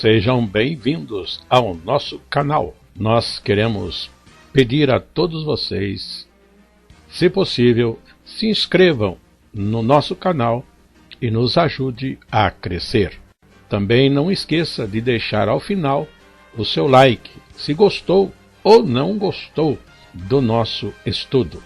Sejam bem-vindos ao nosso canal. Nós queremos pedir a todos vocês, se possível, se inscrevam no nosso canal e nos ajude a crescer. Também não esqueça de deixar ao final o seu like, se gostou ou não gostou do nosso estudo.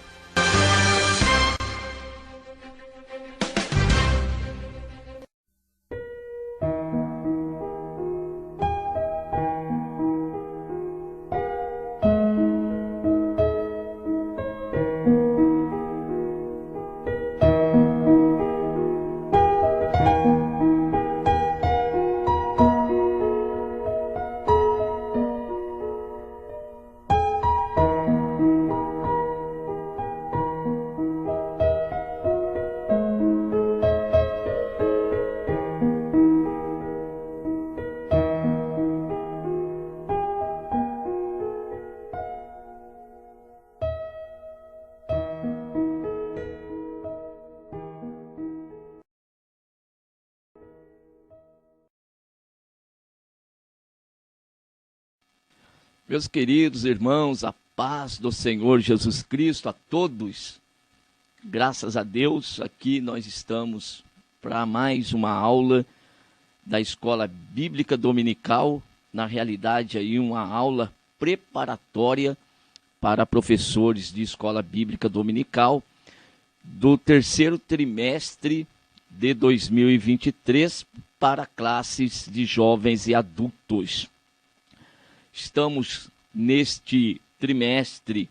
Meus queridos irmãos, a paz do Senhor Jesus Cristo a todos. Graças a Deus, aqui nós estamos para mais uma aula da Escola Bíblica Dominical. Na realidade, aí uma aula preparatória para professores de Escola Bíblica Dominical do terceiro trimestre de 2023 para classes de jovens e adultos. Estamos neste trimestre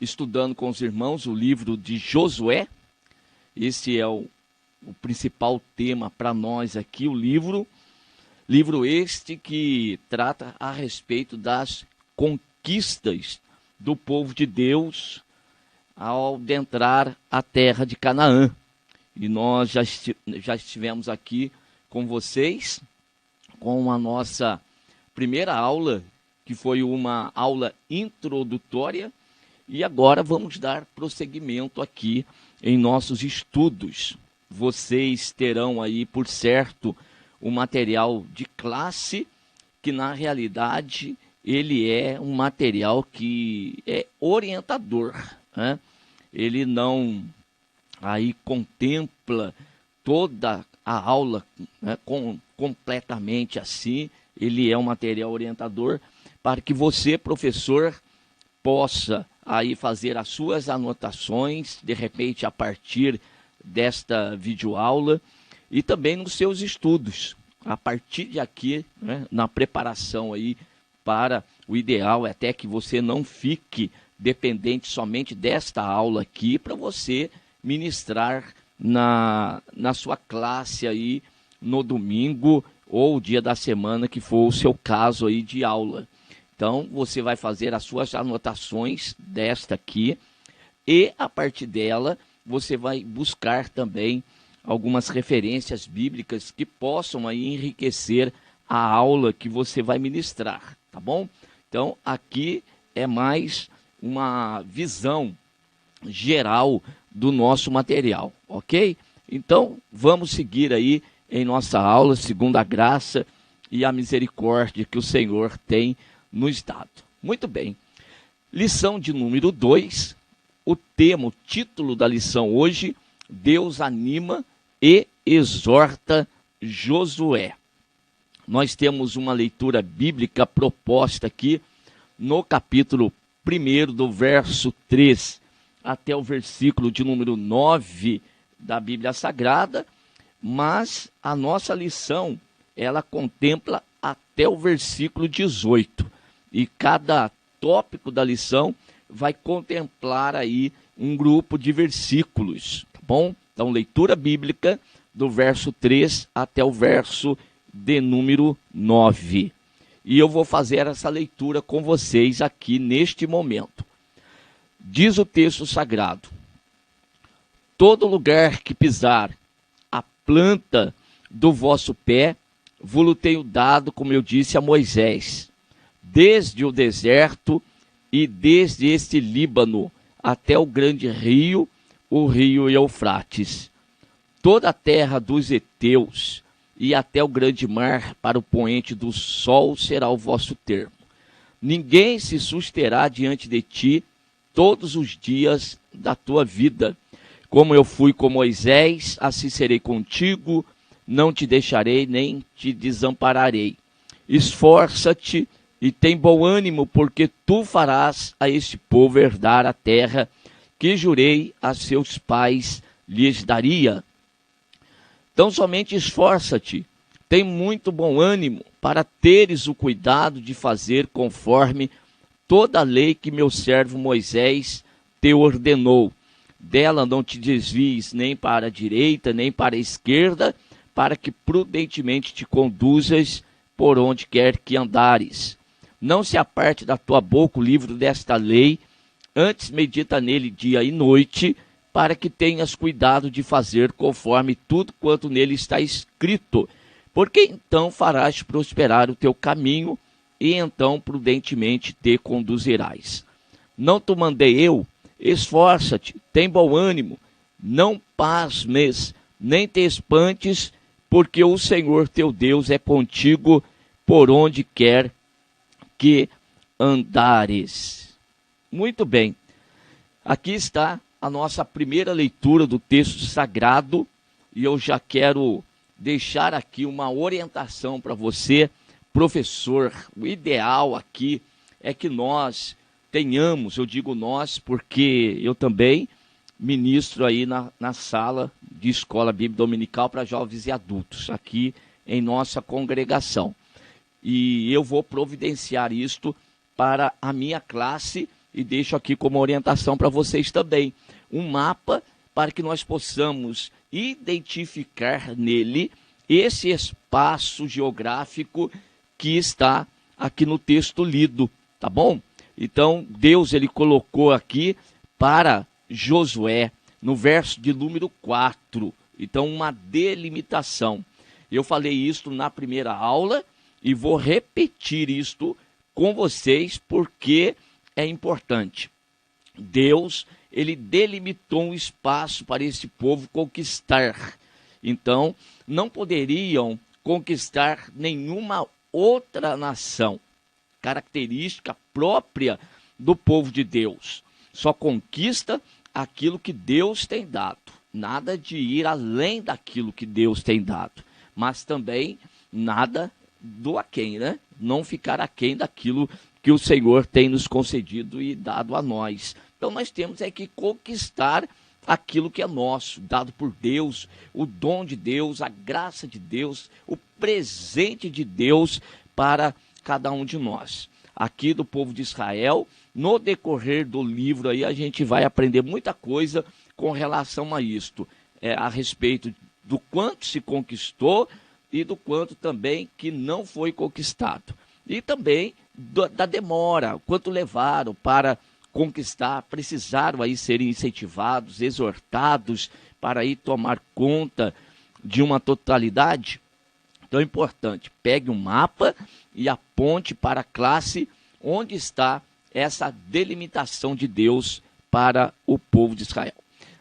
estudando com os irmãos o livro de Josué. Esse é o principal tema para nós aqui, o livro este que trata a respeito das conquistas do povo de Deus ao adentrar a terra de Canaã. E nós já estivemos aqui com vocês com a nossa primeira aula, que foi uma aula introdutória, e agora vamos dar prosseguimento aqui em nossos estudos. Vocês terão aí, por certo, o material de classe, que na realidade ele é um material que é orientador, né? Ele não aí contempla toda a aula, né, completamente assim. Ele é um material orientador para que você, professor, possa aí fazer as suas anotações, de repente a partir desta videoaula, e também nos seus estudos, a partir de aqui, né, na preparação aí para o ideal, é até que você não fique dependente somente desta aula aqui, para você ministrar na sua classe aí no domingo ou dia da semana que for o seu caso aí de aula. Então, você vai fazer as suas anotações desta aqui e, a partir dela, você vai buscar também algumas referências bíblicas que possam aí enriquecer a aula que você vai ministrar, tá bom? Então, aqui é mais uma visão geral do nosso material, ok? Então, vamos seguir aí em nossa aula, segundo a graça e a misericórdia que o Senhor tem nos dado. Muito bem. Lição de número 2, o tema, o título da lição hoje, Deus anima e exorta Josué. Nós temos uma leitura bíblica proposta aqui no capítulo 1, do verso 3 até o versículo de número 9 da Bíblia Sagrada, mas a nossa lição, ela contempla até o versículo 18. E cada tópico da lição vai contemplar aí um grupo de versículos, tá bom? Então, leitura bíblica do verso 3 até o verso de número 9. E eu vou fazer essa leitura com vocês aqui neste momento. Diz o texto sagrado: todo lugar que pisar a planta do vosso pé, vos tenho dado, como eu disse a Moisés, desde o deserto e desde este Líbano até o grande rio, o rio Eufrates. Toda a terra dos heteus, e até o grande mar, para o poente do sol será o vosso termo. Ninguém se susterá diante de ti todos os dias da tua vida. Como eu fui com Moisés, assim serei contigo, não te deixarei nem te desampararei. Esforça-te e tem bom ânimo, porque tu farás a este povo herdar a terra que jurei a seus pais lhes daria. Então somente esforça-te, tem muito bom ânimo, para teres o cuidado de fazer conforme toda a lei que meu servo Moisés te ordenou. Dela não te desvies nem para a direita, nem para a esquerda, para que prudentemente te conduzas por onde quer que andares. Não se aparte da tua boca o livro desta lei, antes medita nele dia e noite, para que tenhas cuidado de fazer conforme tudo quanto nele está escrito, porque então farás prosperar o teu caminho, e então prudentemente te conduzirás. Não te mandei eu? Esforça-te, tem bom ânimo, não pasmes, nem te espantes, porque o Senhor teu Deus é contigo por onde quer que andares. Muito bem, aqui está a nossa primeira leitura do texto sagrado, e eu já quero deixar aqui uma orientação para você, professor. O ideal aqui é que nós tenhamos, eu digo nós, porque eu também ministro aí na sala de escola bíblica dominical para jovens e adultos, aqui em nossa congregação. E eu vou providenciar isto para a minha classe e deixo aqui como orientação para vocês também. Um mapa para que nós possamos identificar nele esse espaço geográfico que está aqui no texto lido, tá bom? Então, Deus ele colocou aqui para Josué, no verso de número 4. Então, uma delimitação. Eu falei isso na primeira aula e vou repetir isto com vocês porque é importante. Deus, ele delimitou um espaço para esse povo conquistar. Então, não poderiam conquistar nenhuma outra nação. Característica própria do povo de Deus. Só conquista aquilo que Deus tem dado. Nada de ir além daquilo que Deus tem dado. Mas também nada do aquém, né? Não ficar aquém daquilo que o Senhor tem nos concedido e dado a nós. Então nós temos que conquistar aquilo que é nosso, dado por Deus, o dom de Deus, a graça de Deus, o presente de Deus para cada um de nós. Aqui do povo de Israel, no decorrer do livro aí a gente vai aprender muita coisa com relação a isto, a respeito do quanto se conquistou e do quanto também que não foi conquistado. E também da demora, quanto levaram para conquistar, precisaram aí serem incentivados, exortados para aí tomar conta de uma totalidade. Então é importante, pegue um mapa e aponte para a classe onde está essa delimitação de Deus para o povo de Israel.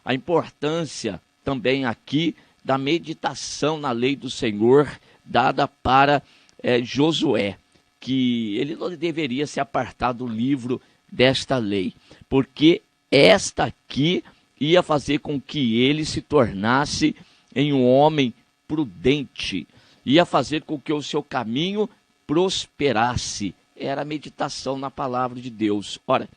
A importância também aqui da meditação na lei do Senhor dada para Josué, que ele não deveria se apartar do livro desta lei, porque esta aqui ia fazer com que ele se tornasse em um homem prudente, ia fazer com que o seu caminho prosperasse. Era a meditação na palavra de Deus. Ora,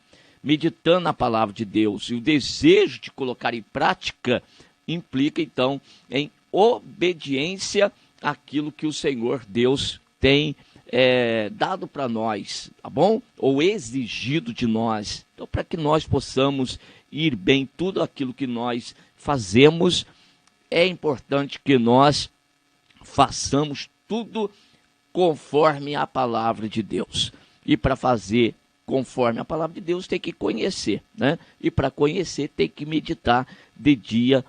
meditando na palavra de Deus e o desejo de colocar em prática, implica então em obediência àquilo que o Senhor Deus tem dado para nós, tá bom? Ou exigido de nós. Então, para que nós possamos ir bem tudo aquilo que nós fazemos, é importante que nós façamos tudo conforme a palavra de Deus. E para fazer conforme a palavra de Deus tem que conhecer, né? E para conhecer tem que meditar de dia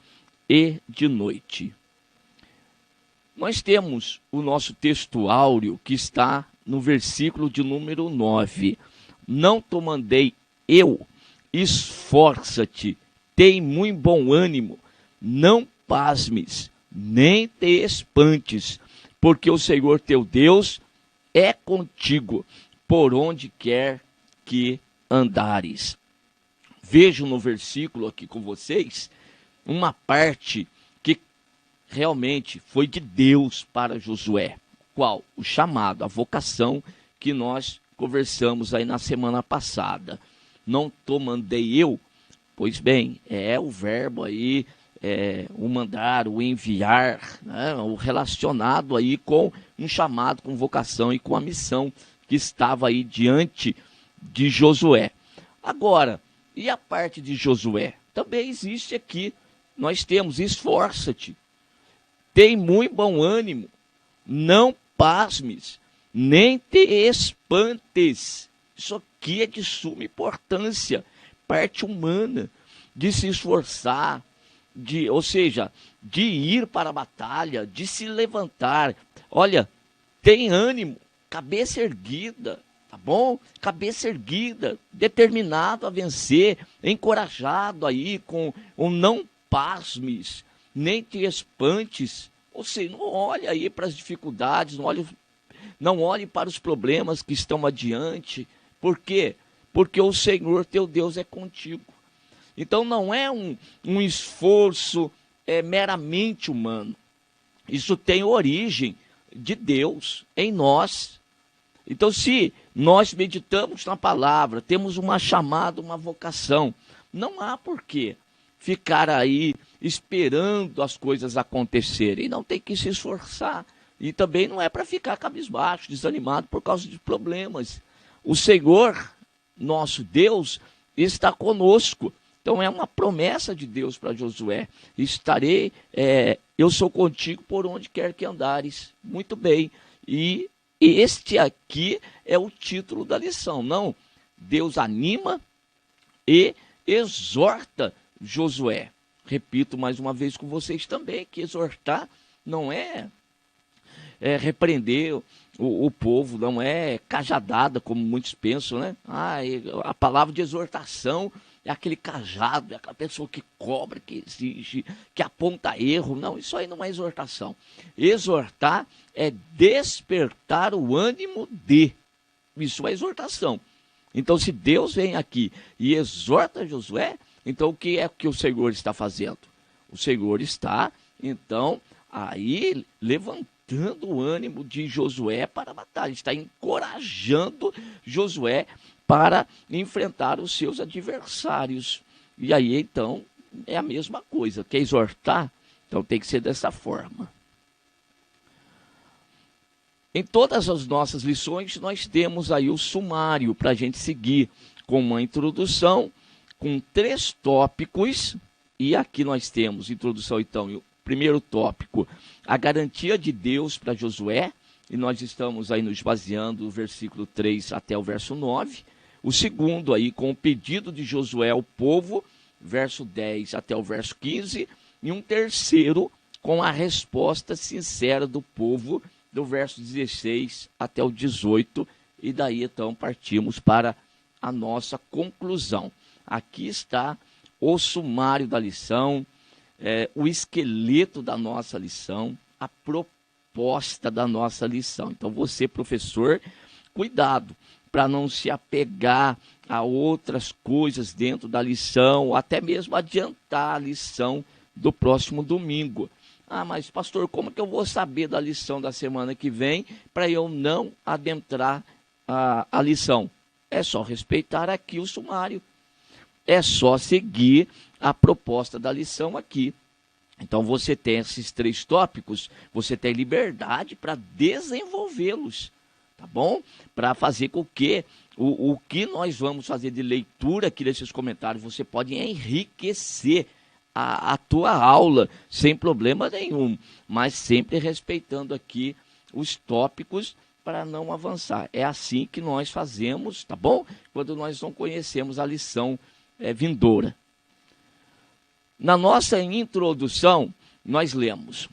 e de noite. Nós temos o nosso texto áureo que está no versículo de número 9. Não te mandei eu, esforça-te, tem muito bom ânimo, não pasmes, nem te espantes, porque o Senhor teu Deus é contigo, por onde quer que andares. Vejo no versículo aqui com vocês uma parte que realmente foi de Deus para Josué. Qual? O chamado, a vocação que nós conversamos aí na semana passada. Não te mandei eu? Pois bem, é o verbo aí, o mandar, o enviar, né, o relacionado aí com um chamado, com vocação e com a missão que estava aí diante de Josué. Agora, e a parte de Josué? Também existe aqui, nós temos, esforça-te, tem muito bom ânimo, não pasmes, nem te espantes. Isso aqui é de suma importância, parte humana, de se esforçar, ou seja, de ir para a batalha, de se levantar. Olha, tem ânimo, cabeça erguida, tá bom? Cabeça erguida, determinado a vencer, encorajado aí com o não pasmes, nem te espantes. Ou seja, não olhe aí para as dificuldades, não olhe para os problemas que estão adiante. Por quê? Porque o Senhor teu Deus é contigo. Então não é um esforço meramente humano. Isso tem origem de Deus em nós. Então, se nós meditamos na palavra, temos uma chamada, uma vocação, não há por que ficar aí esperando as coisas acontecerem. Não tem que se esforçar. E também não é para ficar cabisbaixo, desanimado por causa de problemas. O Senhor, nosso Deus, está conosco. Então é uma promessa de Deus para Josué. Eu sou contigo por onde quer que andares. Muito bem. E este aqui é o título da lição. Não, Deus anima e exorta Josué. Repito mais uma vez com vocês também, que exortar não é repreender o povo, não é cajadada, como muitos pensam, né? A palavra de exortação é aquele cajado, é aquela pessoa que cobra, que exige, que aponta erro. Não, isso aí não é exortação. Exortar é despertar o ânimo de. Isso é exortação. Então, se Deus vem aqui e exorta Josué, então o que é que o Senhor está fazendo? O Senhor está, então, aí levantando o ânimo de Josué para a batalha. Está encorajando Josué para enfrentar os seus adversários. E aí, então, é a mesma coisa. Quer exortar? Então tem que ser dessa forma. Em todas as nossas lições, nós temos aí o sumário para a gente seguir, com uma introdução, com 3 tópicos. E aqui nós temos, introdução então, e o primeiro tópico, a garantia de Deus para Josué. E nós estamos aí nos baseando do versículo 3 até o verso 9. O segundo aí com o pedido de Josué ao povo, verso 10 até o verso 15. E um terceiro com a resposta sincera do povo, do verso 16 até o 18. E daí então partimos para a nossa conclusão. Aqui está o sumário da lição, o esqueleto da nossa lição, a proposta da nossa lição. Então você, professor, cuidado para não se apegar a outras coisas dentro da lição, ou até mesmo adiantar a lição do próximo domingo. Mas pastor, como que eu vou saber da lição da semana que vem para eu não adentrar a lição? É só respeitar aqui o sumário. É só seguir a proposta da lição aqui. Então você tem esses 3 tópicos, você tem liberdade para desenvolvê-los. Tá bom? Para fazer com que o que nós vamos fazer de leitura aqui desses comentários, você pode enriquecer a tua aula sem problema nenhum, mas sempre respeitando aqui os tópicos para não avançar. É assim que nós fazemos, tá bom? Quando nós não conhecemos a lição vindoura. Na nossa introdução, nós lemos: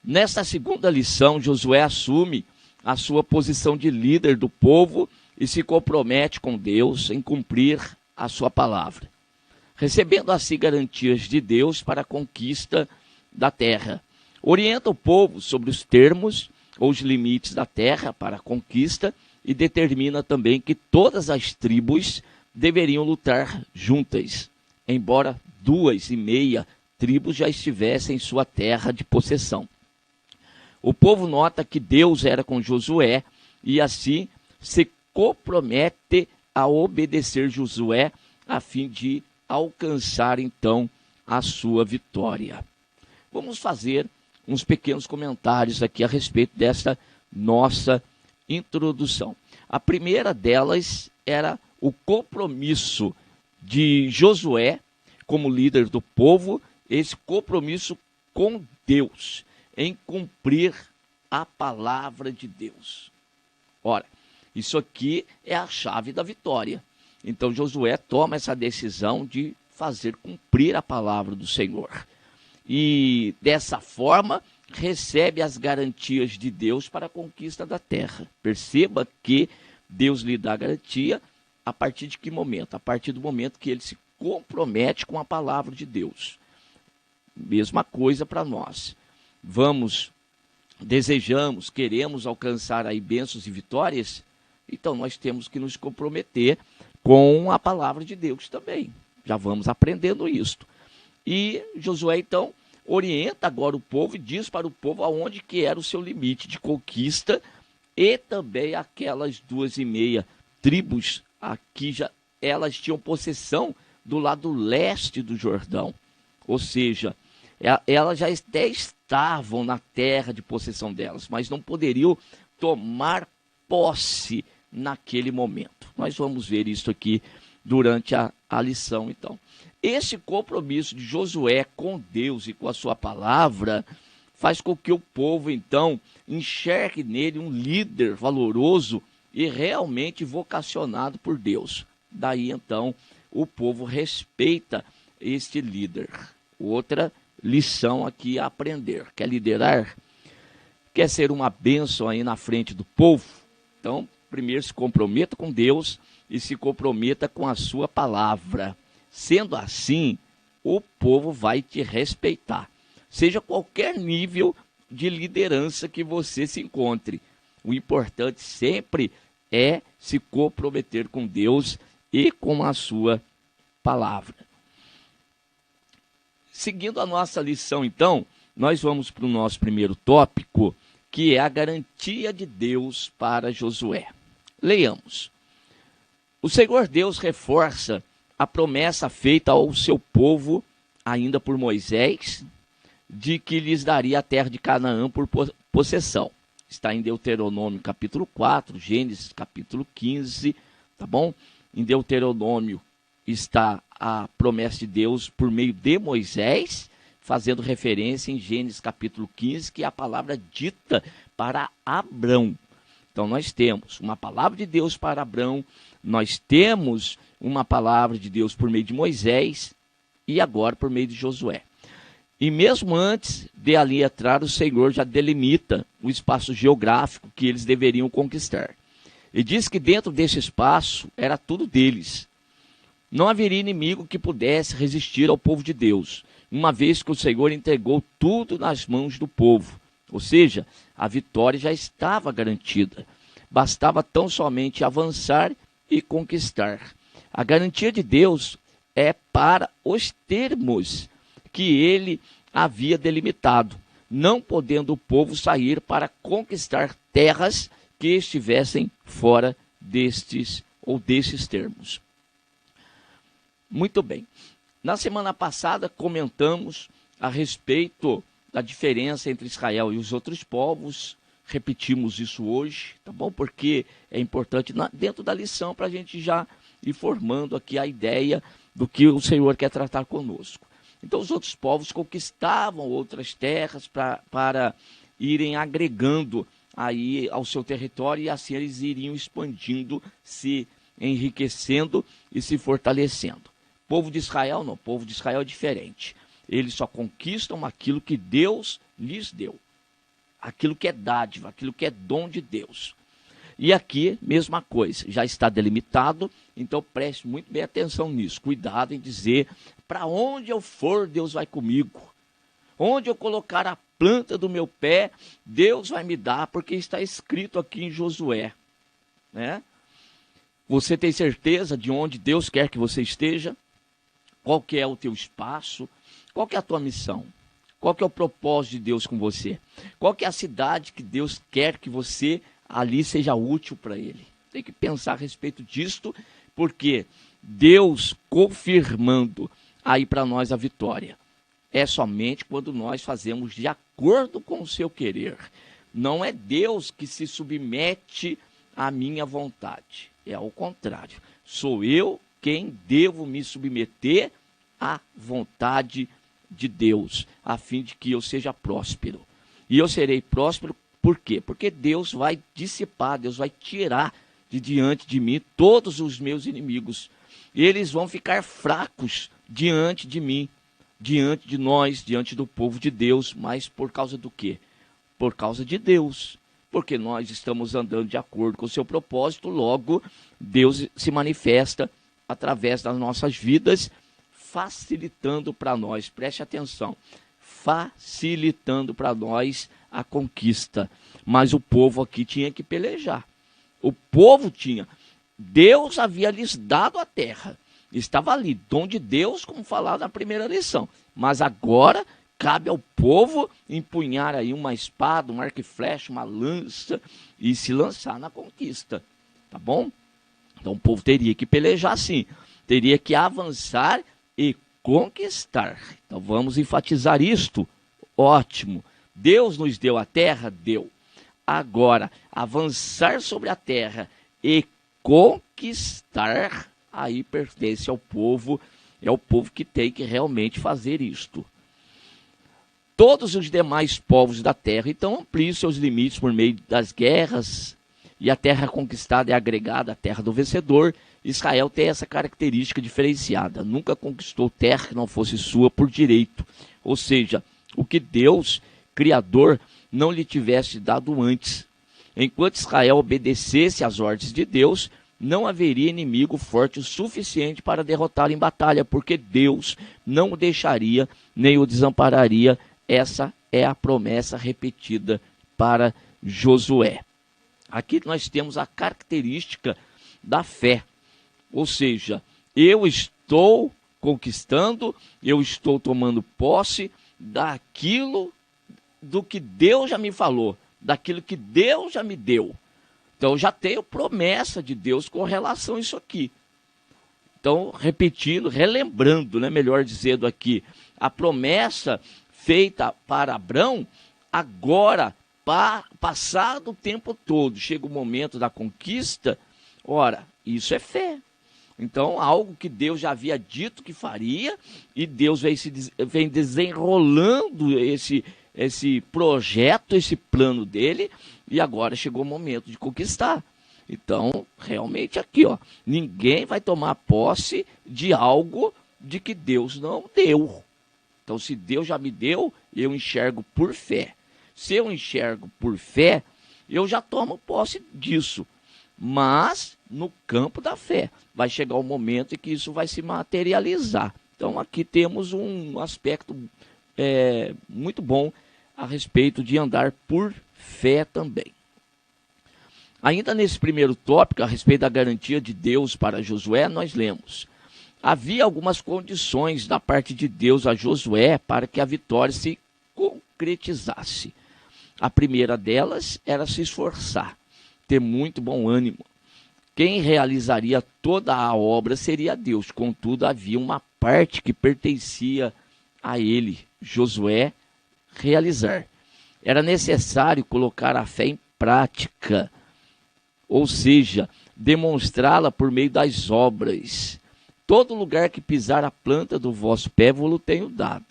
nesta segunda lição, Josué assume a sua posição de líder do povo e se compromete com Deus em cumprir a sua palavra, recebendo assim garantias de Deus para a conquista da terra. orienta o povo sobre os termos ou os limites da terra para a conquista e determina também que todas as tribos deveriam lutar juntas, embora 2,5 tribos já estivessem em sua terra de possessão. O povo nota que Deus era com Josué e assim se compromete a obedecer Josué a fim de alcançar então a sua vitória. Vamos fazer uns pequenos comentários aqui a respeito dessa nossa introdução. A primeira delas era o compromisso de Josué como líder do povo, esse compromisso com Deus, em cumprir a palavra de Deus. Ora, isso aqui é a chave da vitória. Então Josué toma essa decisão de fazer cumprir a palavra do Senhor. E dessa forma recebe as garantias de Deus para a conquista da terra. Perceba que Deus lhe dá garantia a partir de que momento? A partir do momento que ele se compromete com a palavra de Deus. Mesma coisa para nós. Desejamos, queremos alcançar aí bênçãos e vitórias, então nós temos que nos comprometer com a palavra de Deus também. Já vamos aprendendo isso. E Josué, então, orienta agora o povo e diz para o povo aonde que era o seu limite de conquista e também aquelas 2,5 tribos aqui elas tinham possessão do lado leste do Jordão. Ou seja, elas já até estavam na terra de possessão delas, mas não poderiam tomar posse naquele momento. Nós vamos ver isso aqui durante a lição, então. Esse compromisso de Josué com Deus e com a sua palavra faz com que o povo, então, enxergue nele um líder valoroso e realmente vocacionado por Deus. Daí, então, o povo respeita este líder. Outra lição aqui a aprender. Quer liderar? Quer ser uma bênção aí na frente do povo? Então, primeiro se comprometa com Deus e se comprometa com a sua palavra. Sendo assim, o povo vai te respeitar. Seja qualquer nível de liderança que você se encontre. O importante sempre é se comprometer com Deus e com a sua palavra. Seguindo a nossa lição, então, nós vamos para o nosso primeiro tópico, que é a garantia de Deus para Josué. Leiamos. O Senhor Deus reforça a promessa feita ao seu povo, ainda por Moisés, de que lhes daria a terra de Canaã por possessão. Está em Deuteronômio capítulo 4, Gênesis capítulo 15, tá bom? Em Deuteronômio está a promessa de Deus por meio de Moisés, fazendo referência em Gênesis capítulo 15, que é a palavra dita para Abrão. Então nós temos uma palavra de Deus para Abrão, nós temos uma palavra de Deus por meio de Moisés e agora por meio de Josué. E mesmo antes de ali entrar, o Senhor já delimita o espaço geográfico que eles deveriam conquistar. E diz que dentro desse espaço era tudo deles. Não haveria inimigo que pudesse resistir ao povo de Deus, uma vez que o Senhor entregou tudo nas mãos do povo. Ou seja, a vitória já estava garantida. Bastava tão somente avançar e conquistar. A garantia de Deus é para os termos que ele havia delimitado, não podendo o povo sair para conquistar terras que estivessem fora destes termos. Muito bem. Na semana passada comentamos a respeito da diferença entre Israel e os outros povos. Repetimos isso hoje, tá bom? Porque é importante dentro da lição para a gente já ir formando aqui a ideia do que o Senhor quer tratar conosco. Então os outros povos conquistavam outras terras para irem agregando aí ao seu território e assim eles iriam expandindo, se enriquecendo e se fortalecendo. O povo de Israel não, o povo de Israel é diferente. Eles só conquistam aquilo que Deus lhes deu. Aquilo que é dádiva, aquilo que é dom de Deus. E aqui, mesma coisa, já está delimitado, então preste muito bem atenção nisso. Cuidado em dizer, para onde eu for, Deus vai comigo. Onde eu colocar a planta do meu pé, Deus vai me dar, porque está escrito aqui em Josué, né? Você tem certeza de onde Deus quer que você esteja? Qual que é o teu espaço? Qual que é a tua missão? Qual que é o propósito de Deus com você? Qual que é a cidade que Deus quer que você ali seja útil para Ele? Tem que pensar a respeito disto, porque Deus confirmando aí para nós a vitória é somente quando nós fazemos de acordo com o seu querer. Não é Deus que se submete à minha vontade. É ao contrário. Sou eu quem devo me submeter à vontade de Deus, a fim de que eu seja próspero. E eu serei próspero por quê? Porque Deus vai dissipar, Deus vai tirar de diante de mim todos os meus inimigos. Eles vão ficar fracos diante de mim, diante de nós, diante do povo de Deus. Mas por causa do quê? Por causa de Deus. Porque nós estamos andando de acordo com o seu propósito, logo Deus se manifesta através das nossas vidas, facilitando para nós, preste atenção, facilitando para nós a conquista. Mas o povo aqui tinha que pelejar. O povo tinha. Deus havia lhes dado a terra. Estava ali, dom de Deus, como falado na primeira lição. Mas agora cabe ao povo empunhar aí uma espada, um arco e flecha, uma lança e se lançar na conquista. Tá bom? Então o povo teria que pelejar sim. Teria que avançar e conquistar. Então vamos enfatizar isto. Ótimo. Deus nos deu a terra? Deu. Agora, avançar sobre a terra e conquistar, aí pertence ao povo, é o povo que tem que realmente fazer isto. Todos os demais povos da terra, então, ampliam seus limites por meio das guerras, e a terra conquistada é agregada à terra do vencedor. Israel tem essa característica diferenciada, nunca conquistou terra que não fosse sua por direito, ou seja, o que Deus, Criador, não lhe tivesse dado antes. Enquanto Israel obedecesse às ordens de Deus, não haveria inimigo forte o suficiente para derrotar em batalha, porque Deus não o deixaria nem o desampararia. Essa é a promessa repetida para Josué. Aqui nós temos a característica da fé, ou seja, eu estou conquistando, eu estou tomando posse daquilo do que Deus já me falou, daquilo que Deus já me deu. Então eu já tenho promessa de Deus com relação a isso aqui. Então, repetindo, relembrando, né, melhor dizendo aqui, a promessa feita para Abrão, agora, passado o tempo todo, chega o momento da conquista, ora, isso é fé. Então, algo que Deus já havia dito que faria, e Deus vem desenrolando esse projeto, esse plano dele, e agora chegou o momento de conquistar. Então, realmente aqui, ó, ninguém vai tomar posse de algo de que Deus não deu. Então, se Deus já me deu, eu enxergo por fé. Se eu enxergo por fé, eu já tomo posse disso. Mas, no campo da fé, vai chegar o momento em que isso vai se materializar. Então, aqui temos um aspecto muito bom a respeito de andar por fé também. Ainda nesse primeiro tópico, a respeito da garantia de Deus para Josué, nós lemos: havia algumas condições da parte de Deus a Josué para que a vitória se concretizasse. A primeira delas era se esforçar, ter muito bom ânimo. Quem realizaria toda a obra seria Deus, contudo havia uma parte que pertencia a ele, Josué, realizar. Era necessário colocar a fé em prática, ou seja, demonstrá-la por meio das obras. Todo lugar que pisar a planta do vosso pé vos tenho dado.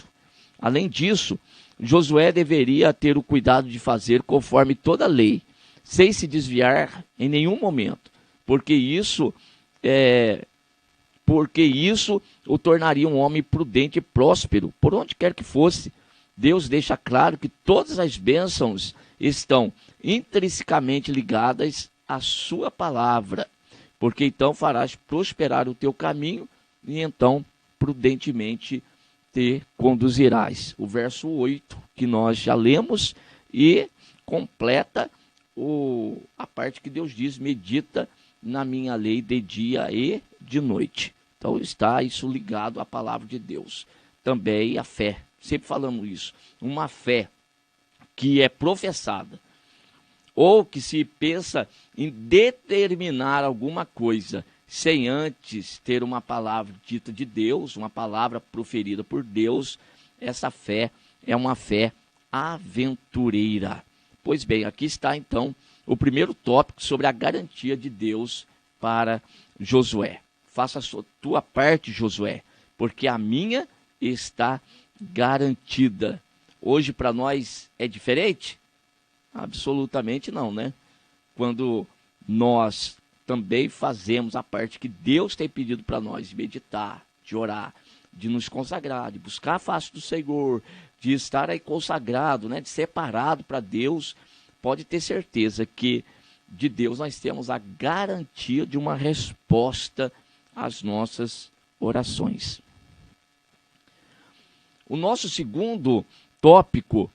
Além disso, Josué deveria ter o cuidado de fazer conforme toda a lei, sem se desviar em nenhum momento, porque isso o tornaria um homem prudente e próspero, por onde quer que fosse. Deus deixa claro que todas as bênçãos estão intrinsecamente ligadas à sua palavra, porque então farás prosperar o teu caminho e então prudentemente te conduzirás. O verso 8, que nós já lemos, e completa a parte que Deus diz: medita na minha lei de dia e de noite. Então está isso ligado à palavra de Deus. Também a fé, sempre falamos isso, uma fé que é professada, ou que se pensa em determinar alguma coisa sem antes ter uma palavra dita de Deus, uma palavra proferida por Deus, essa fé é uma fé aventureira. Pois bem, aqui está então o primeiro tópico sobre a garantia de Deus para Josué. Faça a tua parte, Josué, porque a minha está garantida. Hoje para nós é diferente? Absolutamente não, né? Quando nós também fazemos a parte que Deus tem pedido para nós, de meditar, de orar, de nos consagrar, de buscar a face do Senhor, de estar aí consagrado, né? De separado para Deus, pode ter certeza que de Deus nós temos a garantia de uma resposta às nossas orações. O nosso segundo tópico,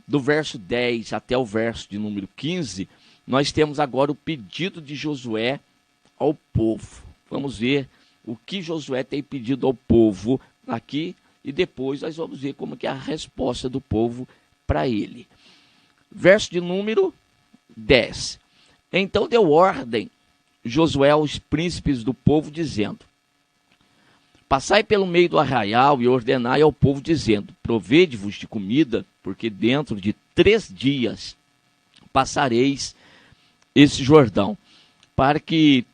do verso 10 até o verso de número 15, nós temos agora o pedido de Josué ao povo. Vamos ver o que Josué tem pedido ao povo aqui e depois nós vamos ver como que é a resposta do povo para ele. Verso de número 10. Então deu ordem Josué aos príncipes do povo, dizendo: passai pelo meio do arraial e ordenai ao povo, dizendo: provede-vos de comida, porque dentro de 3 dias passareis esse Jordão, para que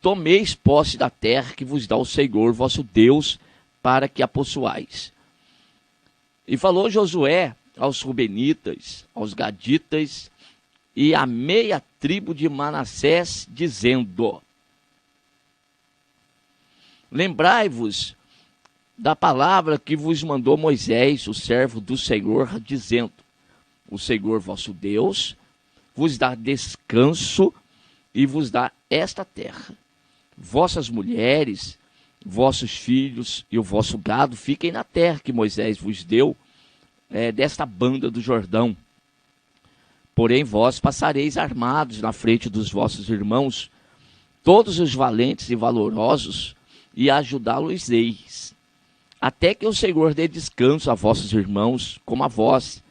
tomeis posse da terra que vos dá o Senhor vosso Deus, para que a possuais. E falou Josué aos rubenitas, aos gaditas e à meia tribo de Manassés, dizendo: lembrai-vos da palavra que vos mandou Moisés, o servo do Senhor, dizendo: o Senhor vosso Deus vos dá descanso e vos dá esta terra. Vossas mulheres, vossos filhos e o vosso gado fiquem na terra que Moisés vos deu, desta banda do Jordão. Porém vós passareis armados na frente dos vossos irmãos, todos os valentes e valorosos, e ajudá-los-eis, até que o Senhor dê descanso a vossos irmãos, como a vós,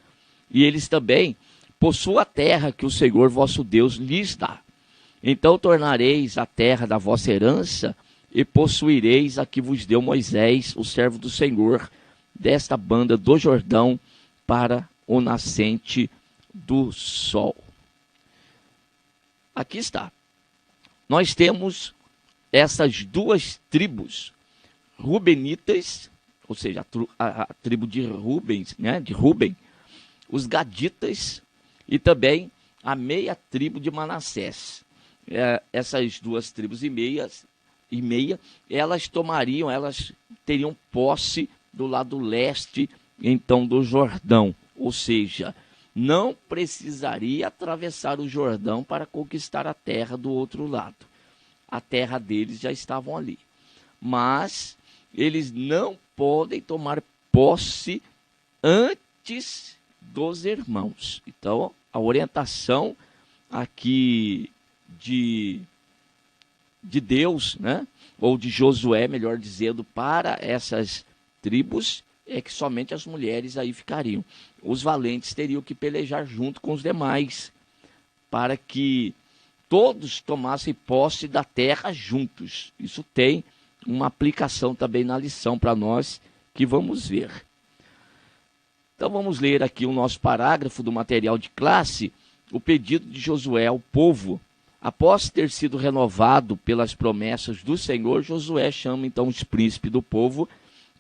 e eles também possuam a terra que o Senhor vosso Deus lhes dá. Então tornareis a terra da vossa herança, e possuireis a que vos deu Moisés, o servo do Senhor, desta banda do Jordão, para o nascente do sol. Aqui está. Nós temos essas 2 tribos rubenitas, ou seja, a tribo de Rubens, né, de Ruben, os gaditas e também a meia tribo de Manassés. Essas 2 tribos e meia, elas teriam posse do lado leste, então, do Jordão, ou seja, não precisaria atravessar o Jordão para conquistar a terra do outro lado. A terra deles já estavam ali. Mas eles não podem tomar posse antes dos irmãos. Então, a orientação aqui de Deus, né? Ou de Josué, melhor dizendo, para essas tribos, é que somente as mulheres aí ficariam. Os valentes teriam que pelejar junto com os demais, para que todos tomassem posse da terra juntos. Isso tem uma aplicação também na lição para nós, que vamos ver. Então vamos ler aqui o nosso parágrafo do material de classe, o pedido de Josué ao povo. Após ter sido renovado pelas promessas do Senhor, Josué chama então os príncipes do povo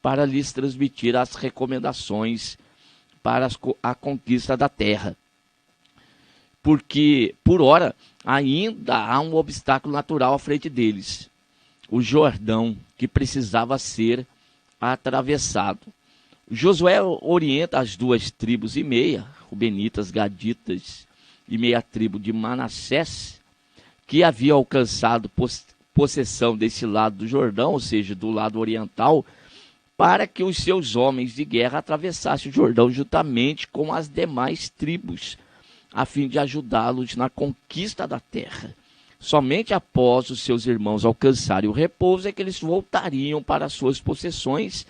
para lhes transmitir as recomendações para a conquista da terra. Porque, por ora, ainda há um obstáculo natural à frente deles, o Jordão, que precisava ser atravessado. Josué orienta as 2 tribos e meia, rubenitas, gaditas e meia tribo de Manassés, que havia alcançado possessão desse lado do Jordão, ou seja, do lado oriental, para que os seus homens de guerra atravessassem o Jordão juntamente com as demais tribos, a fim de ajudá-los na conquista da terra. Somente após os seus irmãos alcançarem o repouso é que eles voltariam para as suas possessões.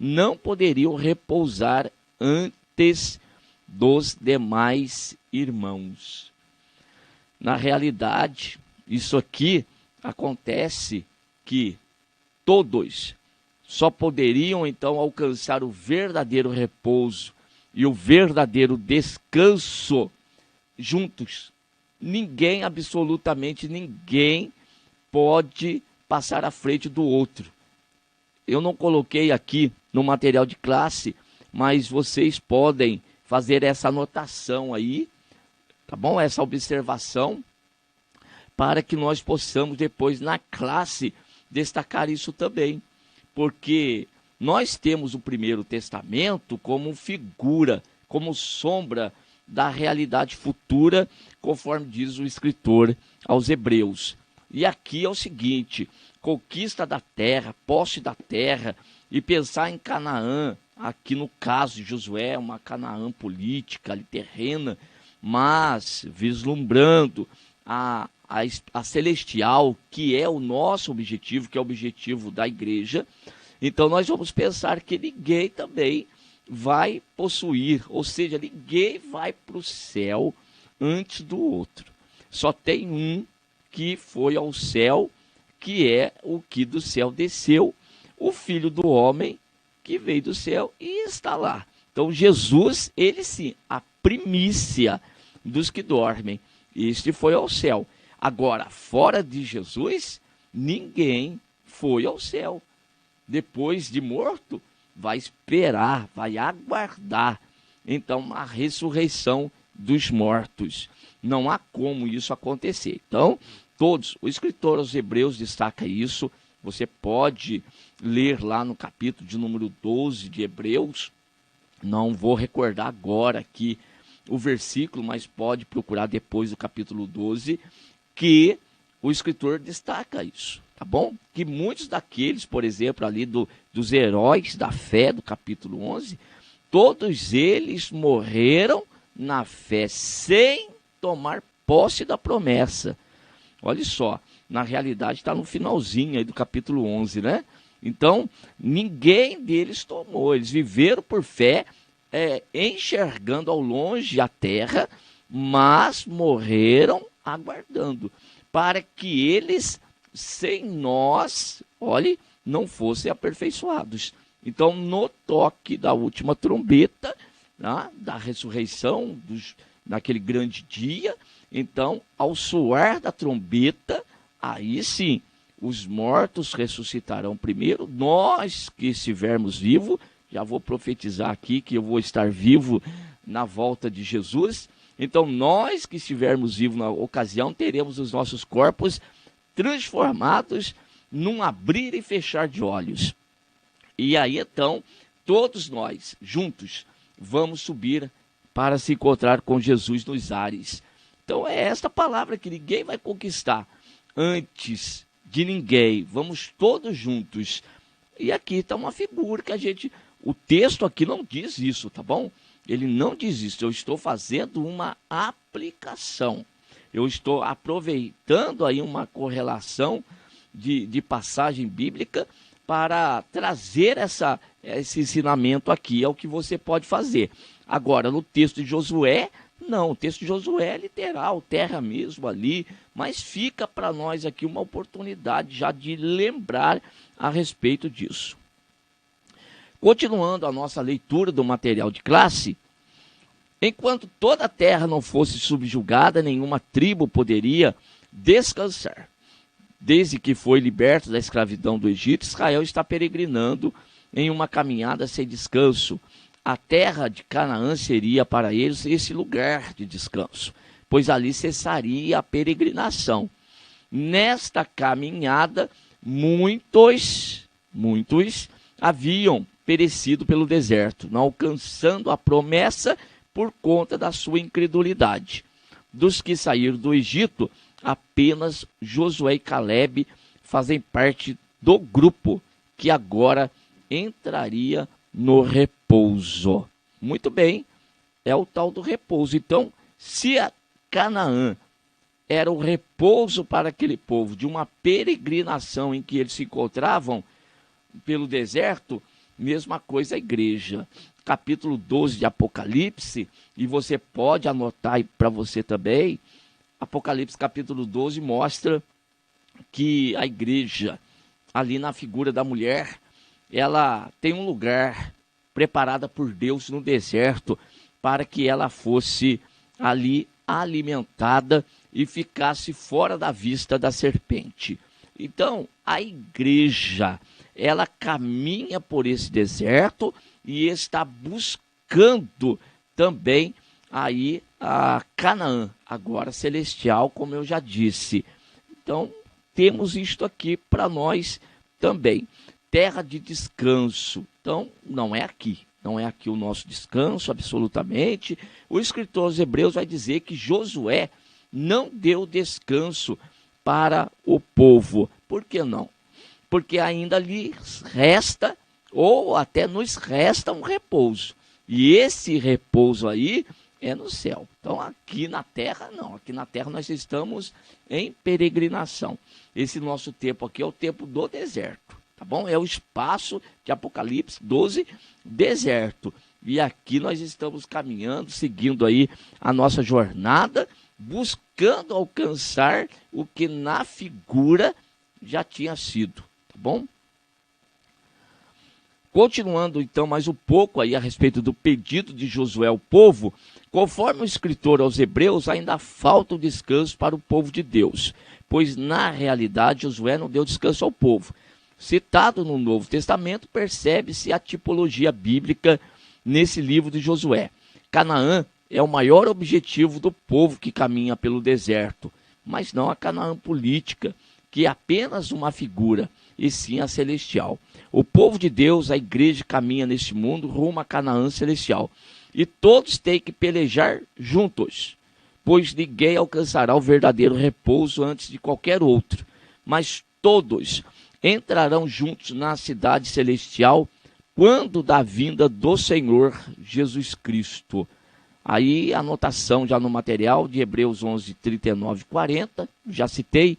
Não poderiam repousar antes dos demais irmãos. Na realidade, isso aqui acontece que todos só poderiam então alcançar o verdadeiro repouso e o verdadeiro descanso juntos. Ninguém, absolutamente ninguém, pode passar à frente do outro. Eu não coloquei aqui no material de classe, mas vocês podem fazer essa anotação aí, tá bom? Essa observação, para que nós possamos depois na classe destacar isso também. Porque nós temos o Primeiro Testamento como figura, como sombra da realidade futura, conforme diz o escritor aos Hebreus. E aqui é o seguinte: conquista da terra, posse da terra, e pensar em Canaã, aqui no caso de Josué, uma Canaã política, ali, terrena, mas vislumbrando a celestial, que é o nosso objetivo, que é o objetivo da igreja. Então nós vamos pensar que ninguém também vai possuir, ou seja, ninguém vai para o céu antes do outro. Só tem um que foi ao céu, que é o que do céu desceu, o Filho do Homem, que veio do céu e está lá. Então Jesus, ele sim, a primícia dos que dormem, este foi ao céu. Agora, fora de Jesus, ninguém foi ao céu. Depois de morto, vai esperar, vai aguardar, então, a ressurreição dos mortos. Não há como isso acontecer. Então, o escritor aos Hebreus destaca isso. Você pode ler lá no capítulo de número 12 de Hebreus. Não vou recordar agora aqui o versículo, mas pode procurar depois do capítulo 12, que o escritor destaca isso, tá bom? Que muitos daqueles, por exemplo, ali dos heróis da fé, do capítulo 11, todos eles morreram na fé, sem tomar posse da promessa. Olha só, na realidade está no finalzinho aí do capítulo 11, né? Então, ninguém deles tomou, eles viveram por fé, enxergando ao longe a terra, mas morreram aguardando, para que eles, sem nós, olhe, não fossem aperfeiçoados. Então, no toque da última trombeta, né, da ressurreição, naquele grande dia, então, ao soar da trombeta, aí sim, os mortos ressuscitarão primeiro. Nós que estivermos vivos, já vou profetizar aqui que eu vou estar vivo na volta de Jesus. Então, nós que estivermos vivos na ocasião, teremos os nossos corpos transformados num abrir e fechar de olhos. E aí, então, todos nós, juntos, vamos subir para se encontrar com Jesus nos ares. Então, é esta palavra que ninguém vai conquistar antes de ninguém. Vamos todos juntos. E aqui está uma figura que o texto aqui não diz isso, tá bom? Ele não diz isso. Eu estou fazendo uma aplicação. Eu estou aproveitando aí uma correlação de passagem bíblica para trazer esse ensinamento aqui. É o que você pode fazer. Agora, no texto de Josué, não. O texto de Josué é literal, terra mesmo ali. Mas fica para nós aqui uma oportunidade já de lembrar a respeito disso. Continuando a nossa leitura do material de classe, enquanto toda a terra não fosse subjugada, nenhuma tribo poderia descansar. Desde que foi liberto da escravidão do Egito, Israel está peregrinando em uma caminhada sem descanso. A terra de Canaã seria para eles esse lugar de descanso, pois ali cessaria a peregrinação. Nesta caminhada, muitos haviam perecido pelo deserto, não alcançando a promessa por conta da sua incredulidade. Dos que saíram do Egito, apenas Josué e Calebe fazem parte do grupo que agora entraria no repouso. Muito bem, é o tal do repouso. Então, se a Canaã era o repouso para aquele povo de uma peregrinação em que eles se encontravam pelo deserto, mesma coisa a igreja. Capítulo 12 de Apocalipse, e você pode anotar aí para você também, Apocalipse capítulo 12 mostra que a igreja, ali na figura da mulher, ela tem um lugar preparada por Deus no deserto para que ela fosse ali alimentada e ficasse fora da vista da serpente. Então, a igreja, ela caminha por esse deserto e está buscando também aí a Canaã, agora celestial, como eu já disse. Então, temos isto aqui para nós também. Terra de descanso. Então, não é aqui o nosso descanso, absolutamente. O escritor aos Hebreus vai dizer que Josué não deu descanso para o povo. Por que não? Porque ainda lhes resta, ou até nos resta, um repouso. E esse repouso aí é no céu. Então aqui na terra não, aqui na terra nós estamos em peregrinação. Esse nosso tempo aqui é o tempo do deserto, tá bom? É o espaço de Apocalipse 12, deserto. E aqui nós estamos caminhando, seguindo aí a nossa jornada, buscando alcançar o que na figura já tinha sido, tá bom? Continuando então mais um pouco aí a respeito do pedido de Josué ao povo, conforme o escritor aos Hebreus, ainda falta o descanso para o povo de Deus, pois na realidade Josué não deu descanso ao povo. Citado no Novo Testamento, percebe-se a tipologia bíblica nesse livro de Josué. Canaã é o maior objetivo do povo que caminha pelo deserto, mas não a Canaã política, que é apenas uma figura, e sim a celestial. O povo de Deus, a igreja, caminha neste mundo rumo a Canaã celestial. E todos têm que pelejar juntos, pois ninguém alcançará o verdadeiro repouso antes de qualquer outro. Mas todos entrarão juntos na cidade celestial quando da vinda do Senhor Jesus Cristo. Aí a anotação já no material de Hebreus 11, 39 e 40, já citei.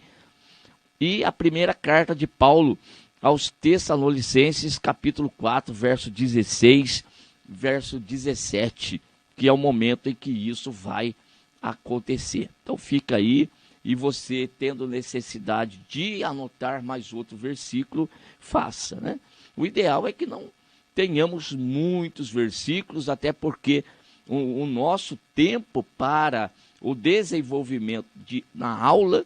E a primeira carta de Paulo aos Tessalonicenses, capítulo 4, verso 16, verso 17, que é o momento em que isso vai acontecer. Então fica aí, e você tendo necessidade de anotar mais outro versículo, faça, né? O ideal é que não tenhamos muitos versículos, até porque o nosso tempo para o desenvolvimento na aula,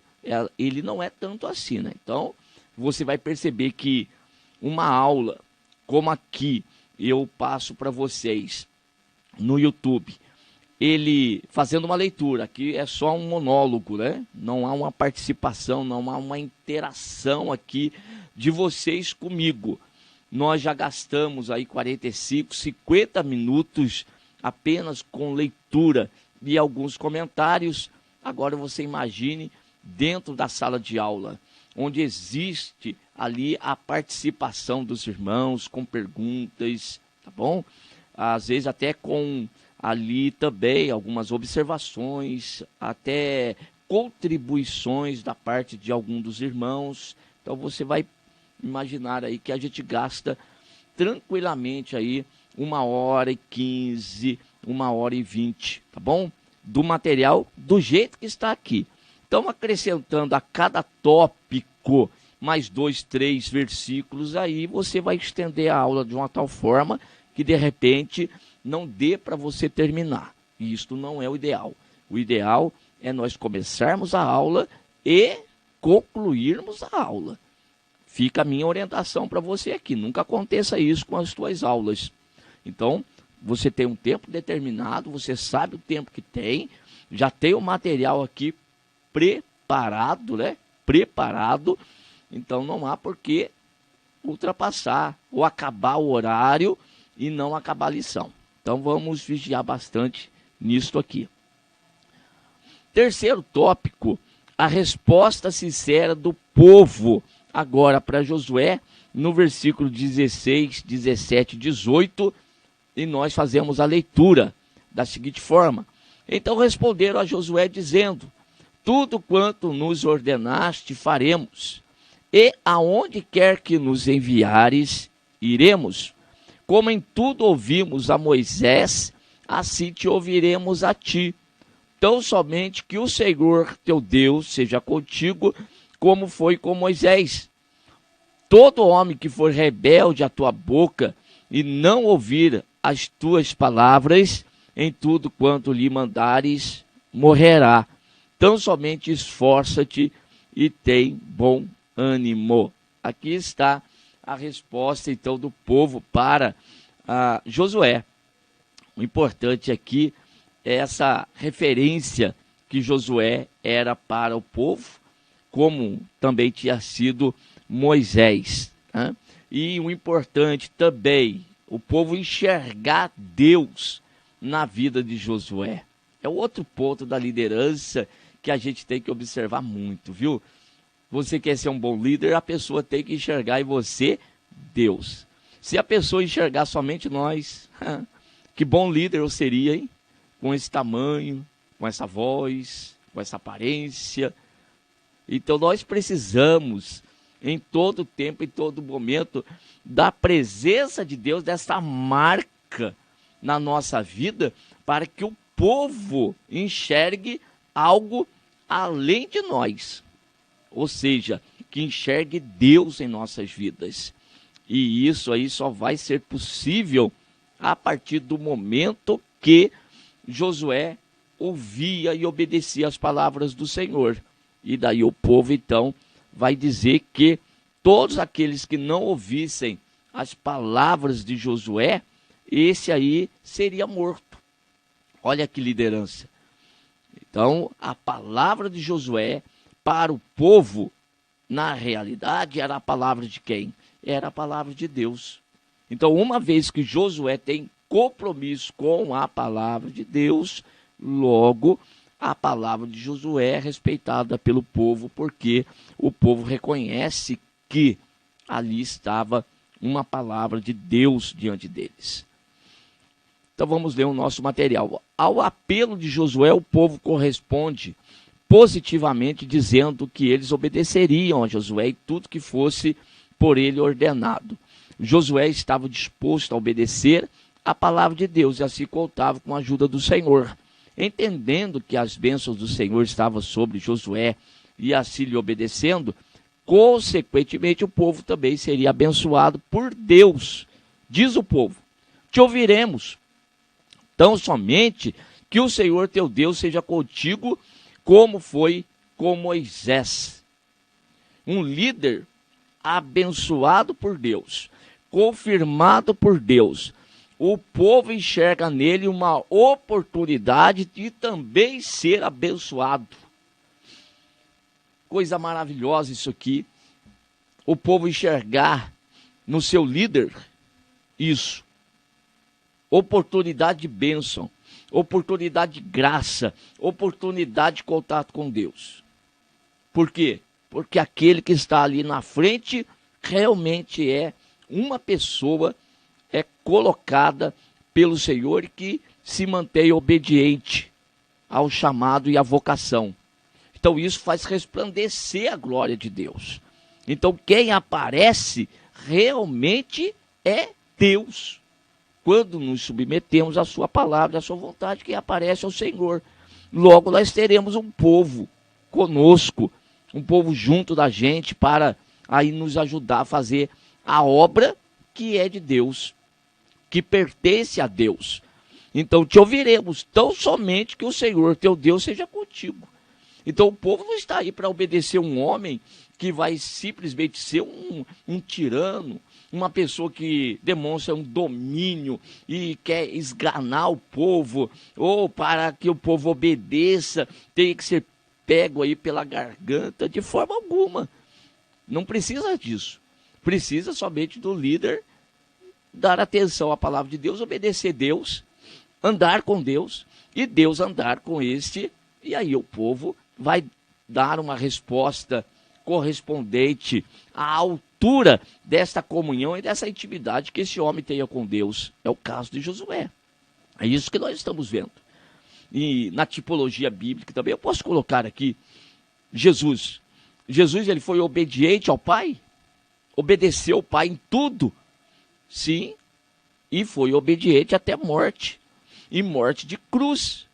ele não é tanto assim, né? Então, você vai perceber que uma aula, como aqui, eu passo para vocês no YouTube, ele fazendo uma leitura, aqui é só um monólogo, né? Não há uma participação, não há uma interação aqui de vocês comigo. Nós já gastamos aí 45, 50 minutos apenas com leitura e alguns comentários. Agora você imagine dentro da sala de aula, onde existe ali a participação dos irmãos com perguntas, tá bom? Às vezes até com ali também algumas observações, até contribuições da parte de algum dos irmãos. Então você vai imaginar aí que a gente gasta tranquilamente aí 1h15, 1h20, tá bom? Do material do jeito que está aqui. Então, acrescentando a cada tópico mais 2, 3 versículos, aí você vai estender a aula de uma tal forma que, de repente, não dê para você terminar. E isto não é o ideal. O ideal é nós começarmos a aula e concluirmos a aula. Fica a minha orientação para você aqui. Nunca aconteça isso com as suas aulas. Então, você tem um tempo determinado, você sabe o tempo que tem, já tem o material aqui preparado, né? Preparado. Então não há por que ultrapassar ou acabar o horário e não acabar a lição. Então vamos vigiar bastante nisto aqui. Terceiro tópico, a resposta sincera do povo agora para Josué no versículo 16, 17 e 18, e nós fazemos a leitura da seguinte forma: então responderam a Josué dizendo: tudo quanto nos ordenaste faremos, e aonde quer que nos enviares, iremos. Como em tudo ouvimos a Moisés, assim te ouviremos a ti. Tão somente que o Senhor teu Deus seja contigo, como foi com Moisés. Todo homem que for rebelde à tua boca e não ouvir as tuas palavras, em tudo quanto lhe mandares, morrerá. Tão somente esforça-te e tem bom ânimo. Aqui está a resposta, então, do povo para Josué. O importante aqui é essa referência que Josué era para o povo, como também tinha sido Moisés, né? E o importante também, o povo enxergar Deus na vida de Josué. É outro ponto da liderança que a gente tem que observar muito, viu? Você quer ser um bom líder, a pessoa tem que enxergar em você Deus. Se a pessoa enxergar somente nós, que bom líder eu seria, hein? Com esse tamanho, com essa voz, com essa aparência. Então nós precisamos, em todo tempo, em todo momento, da presença de Deus, dessa marca na nossa vida, para que o povo enxergue algo além de nós. Ou seja, que enxergue Deus em nossas vidas. E isso aí só vai ser possível a partir do momento que Josué ouvia e obedecia as palavras do Senhor. E daí o povo, então, vai dizer que todos aqueles que não ouvissem as palavras de Josué, esse aí seria morto. Olha que liderança. Então, a palavra de Josué para o povo, na realidade, era a palavra de quem? Era a palavra de Deus. Então, uma vez que Josué tem compromisso com a palavra de Deus, logo a palavra de Josué é respeitada pelo povo, porque o povo reconhece que ali estava uma palavra de Deus diante deles. Então vamos ler o nosso material. Ao apelo de Josué, o povo corresponde positivamente, dizendo que eles obedeceriam a Josué e tudo que fosse por ele ordenado. Josué estava disposto a obedecer a palavra de Deus e assim contava com a ajuda do Senhor. Entendendo que as bênçãos do Senhor estavam sobre Josué e assim lhe obedecendo, consequentemente o povo também seria abençoado por Deus. Diz o povo: te ouviremos, tão somente que o Senhor teu Deus seja contigo, como foi com Moisés. Um líder abençoado por Deus, confirmado por Deus. O povo enxerga nele uma oportunidade de também ser abençoado. Coisa maravilhosa isso aqui. O povo enxergar no seu líder isso. Oportunidade de bênção, oportunidade de graça, oportunidade de contato com Deus. Por quê? Porque aquele que está ali na frente realmente é uma pessoa colocada pelo Senhor e que se mantém obediente ao chamado e à vocação. Então isso faz resplandecer a glória de Deus. Então quem aparece realmente é Deus. Quando nos submetemos à sua palavra, à sua vontade, quem aparece é o Senhor. Logo nós teremos um povo conosco, um povo junto da gente para aí nos ajudar a fazer a obra que é de Deus, que pertence a Deus. Então te ouviremos, tão somente que o Senhor teu Deus seja contigo. Então o povo não está aí para obedecer um homem que vai simplesmente ser um tirano, uma pessoa que demonstra um domínio e quer esganar o povo, ou para que o povo obedeça, tem que ser pego aí pela garganta, de forma alguma. Não precisa disso. Precisa somente do líder dar atenção à palavra de Deus, obedecer Deus, andar com Deus, e Deus andar com este, e aí o povo vai dar uma resposta correspondente à altura desta comunhão e dessa intimidade que esse homem tenha com Deus. É o caso de Josué. É isso que nós estamos vendo. E na tipologia bíblica também eu posso colocar aqui Jesus. Jesus, ele foi obediente ao Pai? Obedeceu o Pai em tudo? Sim, e foi obediente até a morte. E morte de cruz.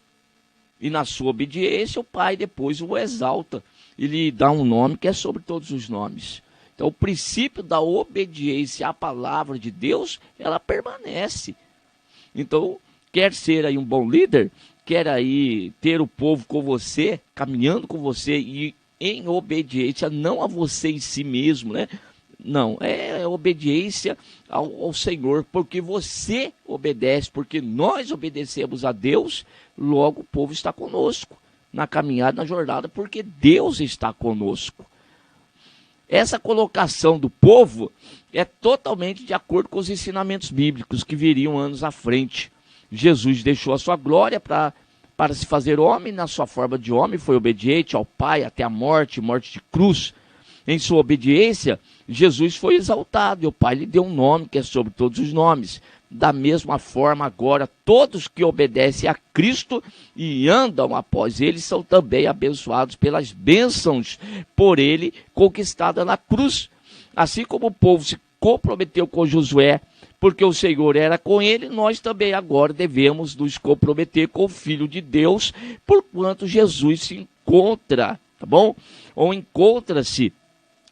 E na sua obediência o Pai depois o exalta. E lhe dá um nome que é sobre todos os nomes. Então o princípio da obediência à palavra de Deus, ela permanece. Então, quer ser aí um bom líder, quer aí ter o povo com você, caminhando com você e em obediência, não a você em si mesmo, né? Não, é obediência ao Senhor, porque você obedece, porque nós obedecemos a Deus, logo o povo está conosco, na caminhada, na jornada, porque Deus está conosco. Essa colocação do povo é totalmente de acordo com os ensinamentos bíblicos que viriam anos à frente. Jesus deixou a sua glória para se fazer homem, na sua forma de homem, foi obediente ao Pai até a morte, morte de cruz. Em sua obediência, Jesus foi exaltado e o Pai lhe deu um nome que é sobre todos os nomes. Da mesma forma, agora, todos que obedecem a Cristo e andam após ele são também abençoados pelas bênçãos por ele conquistada na cruz. Assim como o povo se comprometeu com Josué, porque o Senhor era com ele, nós também agora devemos nos comprometer com o Filho de Deus, porquanto Jesus se encontra, tá bom? Ou encontra-se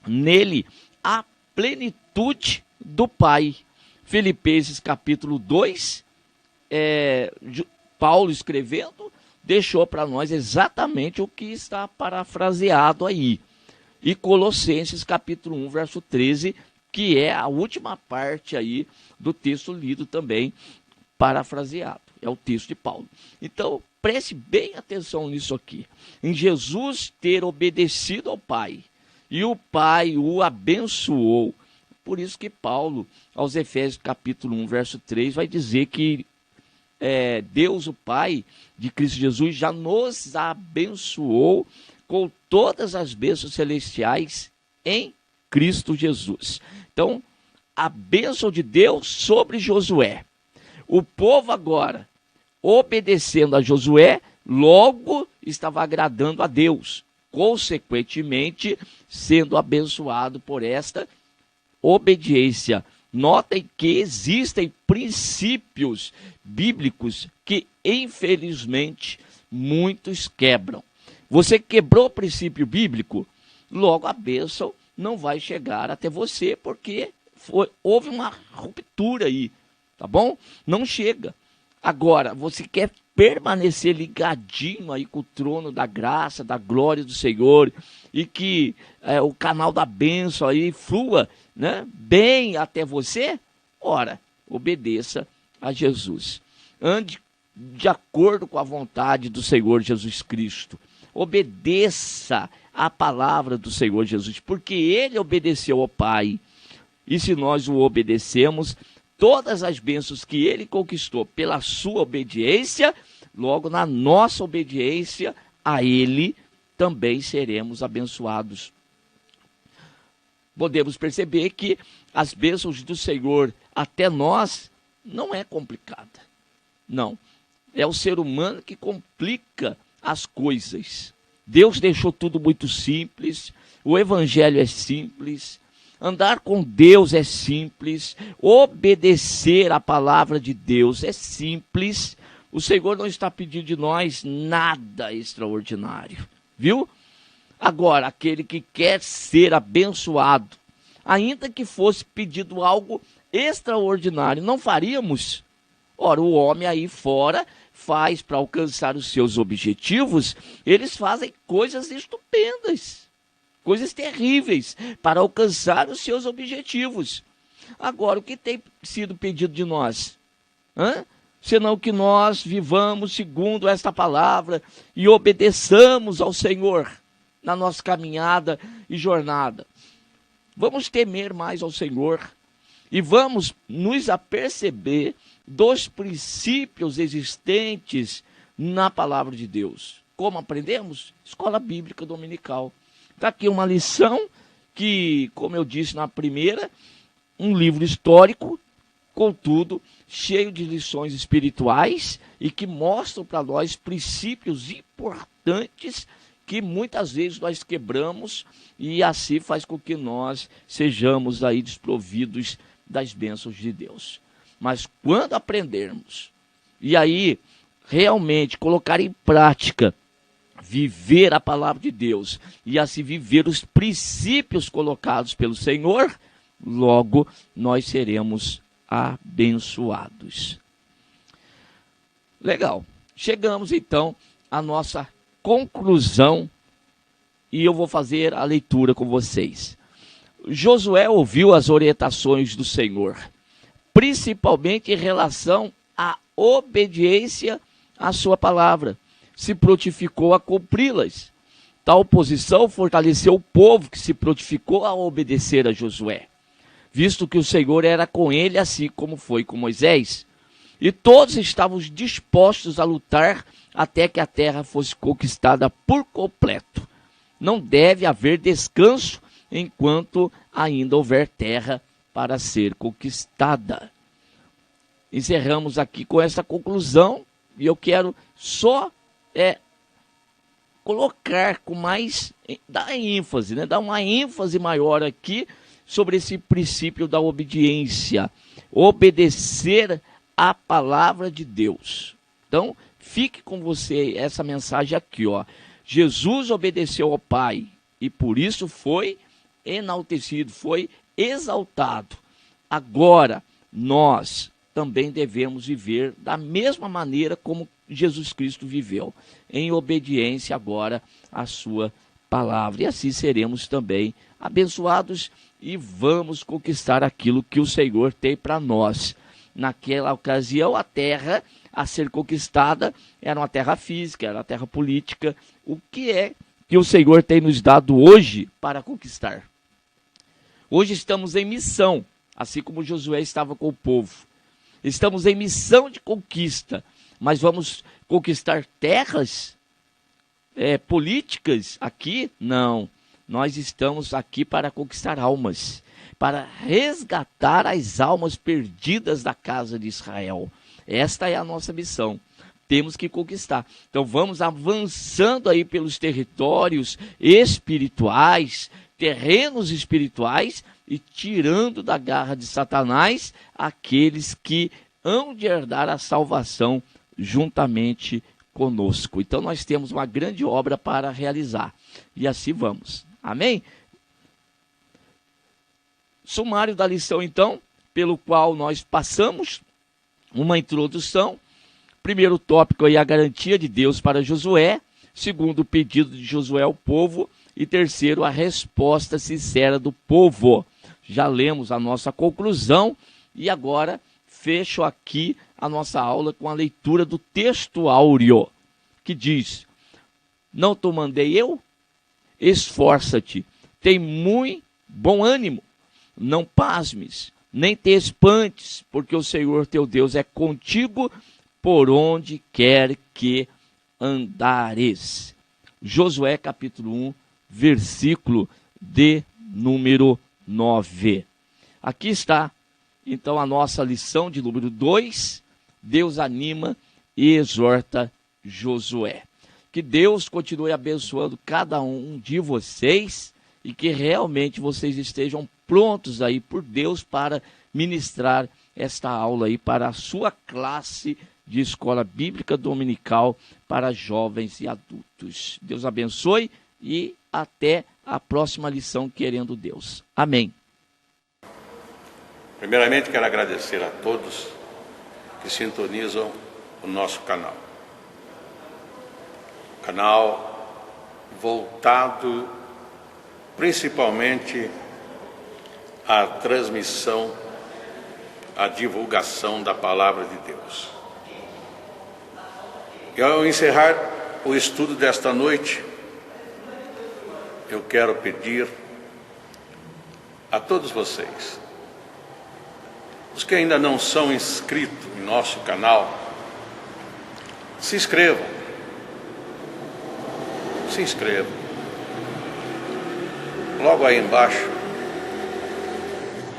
nele a plenitude do Pai. Filipenses capítulo 2, Paulo escrevendo, deixou para nós exatamente o que está parafraseado aí. E Colossenses capítulo 1, verso 13, que é a última parte aí do texto lido também, parafraseado. É o texto de Paulo. Então, preste bem atenção nisso aqui. Em Jesus ter obedecido ao Pai, e o Pai o abençoou. Por isso que Paulo, aos Efésios capítulo 1, verso 3, vai dizer que Deus, o Pai de Cristo Jesus, já nos abençoou com todas as bênçãos celestiais em Cristo Jesus. Então, a bênção de Deus sobre Josué. O povo agora, obedecendo a Josué, logo estava agradando a Deus. Consequentemente, sendo abençoado por esta obediência. Notem que existem princípios bíblicos que, infelizmente, muitos quebram. Você quebrou o princípio bíblico, logo a bênção não vai chegar até você, porque houve uma ruptura aí, tá bom? Não chega. Agora, você quer permanecer ligadinho aí com o trono da graça, da glória do Senhor, e que o canal da bênção aí flua, né, bem até você? Ora, obedeça a Jesus. Ande de acordo com a vontade do Senhor Jesus Cristo. Obedeça a palavra do Senhor Jesus, porque ele obedeceu ao Pai. E se nós o obedecemos, todas as bênçãos que ele conquistou pela sua obediência, logo na nossa obediência a ele, também seremos abençoados. Podemos perceber que as bênçãos do Senhor até nós não é complicada. Não. É o ser humano que complica as coisas. Deus deixou tudo muito simples. O evangelho é simples. Andar com Deus é simples. Obedecer a palavra de Deus é simples. O Senhor não está pedindo de nós nada extraordinário. Viu? Agora, aquele que quer ser abençoado, ainda que fosse pedido algo extraordinário, não faríamos? Ora, o homem aí fora faz para alcançar os seus objetivos, eles fazem coisas estupendas, coisas terríveis para alcançar os seus objetivos. Agora, o que tem sido pedido de nós? Senão que nós vivamos segundo esta palavra e obedeçamos ao Senhor na nossa caminhada e jornada. Vamos temer mais ao Senhor e vamos nos aperceber dos princípios existentes na palavra de Deus. Como aprendemos? Escola Bíblica Dominical. Está aqui uma lição que, como eu disse na primeira, um livro histórico, contudo, cheio de lições espirituais e que mostram para nós princípios importantes que muitas vezes nós quebramos e assim faz com que nós sejamos aí desprovidos das bênçãos de Deus. Mas quando aprendermos e aí realmente colocar em prática, viver a palavra de Deus e assim viver os princípios colocados pelo Senhor, logo nós seremos abençoados. Legal. Chegamos então à nossa conclusão e eu vou fazer a leitura com vocês. Josué ouviu as orientações do Senhor, principalmente em relação à obediência à sua palavra. Se prontificou a cumpri-las. Tal posição fortaleceu o povo que se prontificou a obedecer a Josué, visto que o Senhor era com ele, assim como foi com Moisés. E todos estavam dispostos a lutar até que a terra fosse conquistada por completo. Não deve haver descanso enquanto ainda houver terra para ser conquistada. Encerramos aqui com essa conclusão e eu quero só colocar com mais, dar ênfase, dar uma ênfase maior aqui sobre esse princípio da obediência. Obedecer a palavra de Deus. Então, fique com você essa mensagem aqui, ó. Jesus obedeceu ao Pai e por isso foi enaltecido, foi exaltado. Agora, nós também devemos viver da mesma maneira como Jesus Cristo viveu, em obediência agora à sua palavra. E assim seremos também abençoados e vamos conquistar aquilo que o Senhor tem para nós. Naquela ocasião, a terra a ser conquistada era uma terra física, era uma terra política. O que é que o Senhor tem nos dado hoje para conquistar? Hoje estamos em missão, assim como Josué estava com o povo. Estamos em missão de conquista, mas vamos conquistar terras políticas aqui? Não, nós estamos aqui para conquistar almas, para resgatar as almas perdidas da casa de Israel. Esta é a nossa missão. Temos que conquistar. Então vamos avançando aí pelos territórios espirituais, terrenos espirituais e tirando da garra de Satanás aqueles que hão de herdar a salvação juntamente conosco. Então nós temos uma grande obra para realizar. E assim vamos. Amém? Sumário da lição, então, pelo qual nós passamos, uma introdução. Primeiro tópico aí, a garantia de Deus para Josué. Segundo, o pedido de Josué ao povo. E terceiro, a resposta sincera do povo. Já lemos a nossa conclusão e agora fecho aqui a nossa aula com a leitura do texto áureo, que diz: não te mandei eu? Esforça-te, tem muito bom ânimo. Não pasmes, nem te espantes, porque o Senhor teu Deus é contigo por onde quer que andares. Josué capítulo 1, versículo de número 9. Aqui está, então, a nossa lição de número 2. Deus anima e exorta Josué. Que Deus continue abençoando cada um de vocês e que realmente vocês estejam prontos aí por Deus para ministrar esta aula aí para a sua classe de escola bíblica dominical para jovens e adultos. Deus abençoe e até a próxima lição, querendo Deus. Amém. Primeiramente, quero agradecer a todos que sintonizam o nosso canal. Canal voltado principalmente à transmissão, à divulgação da palavra de Deus. E ao encerrar o estudo desta noite, eu quero pedir a todos vocês, os que ainda não são inscritos em nosso canal, se inscrevam. Se inscrevam. logo aí embaixo,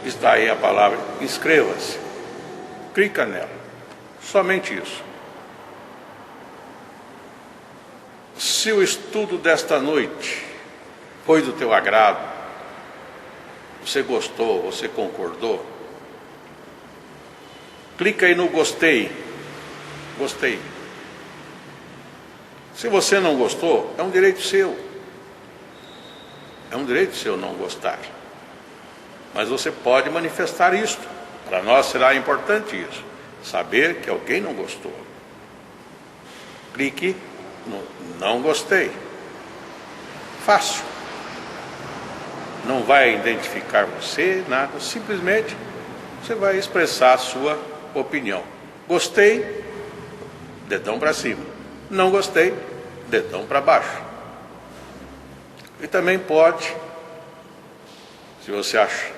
está aí a palavra inscreva-se. Clica nela. Somente isso. Se o estudo desta noite foi do teu agrado, você gostou, você concordou, clica aí no gostei. Gostei. Se você não gostou, é um direito seu. É um direito seu não gostar. Mas você pode manifestar isto. Para nós será importante isso. Saber que alguém não gostou. Clique no não gostei. Fácil. Não vai identificar você, nada. Simplesmente você vai expressar a sua opinião. Gostei, dedão para cima. Não gostei, dedão para baixo. E também pode, se você acha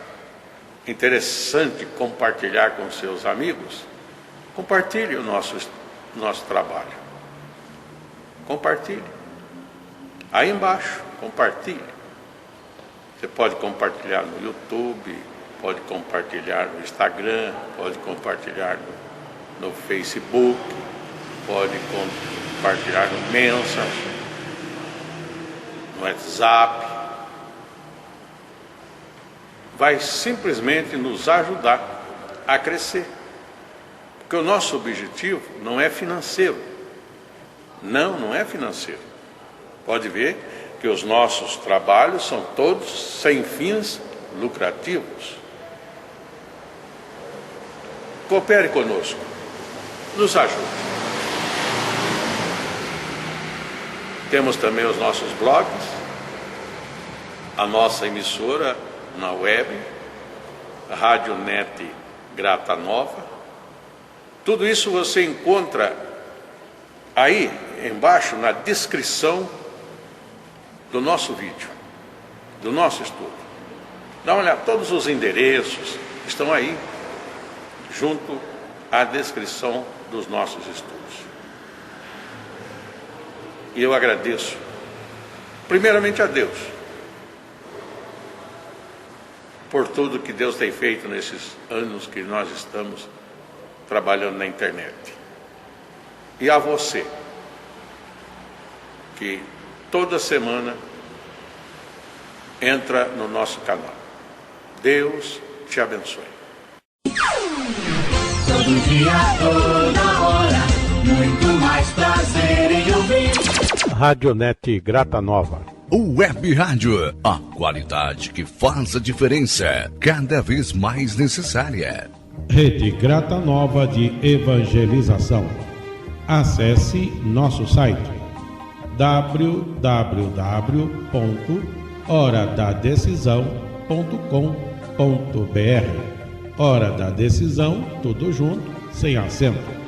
interessante compartilhar com seus amigos, compartilhe o nosso trabalho. Compartilhe. Aí embaixo, compartilhe. Você pode compartilhar no YouTube, pode compartilhar no Instagram, pode compartilhar no Facebook, pode compartilhar no Messenger, no WhatsApp. Vai simplesmente nos ajudar a crescer. Porque o nosso objetivo não é financeiro. Não é financeiro. Pode ver que os nossos trabalhos são todos sem fins lucrativos. Coopere conosco. Nos ajude. Temos também os nossos blogs, a nossa emissora na web, a Rádio Net Grata Nova. Tudo isso você encontra aí embaixo na descrição do nosso vídeo, do nosso estudo. Dá uma olhada, todos os endereços estão aí, junto à descrição dos nossos estudos. E eu agradeço, primeiramente a Deus, por tudo que Deus tem feito nesses anos que nós estamos trabalhando na internet. E a você, que toda semana entra no nosso canal. Deus te abençoe. Todo dia, toda hora, muito mais prazer em ouvir. Radionet Grata Nova. Web Rádio, a qualidade que faz a diferença, cada vez mais necessária. Rede Grata Nova de Evangelização. Acesse nosso site www.horadadecisão.com.br. Hora da Decisão, tudo junto, sem acento.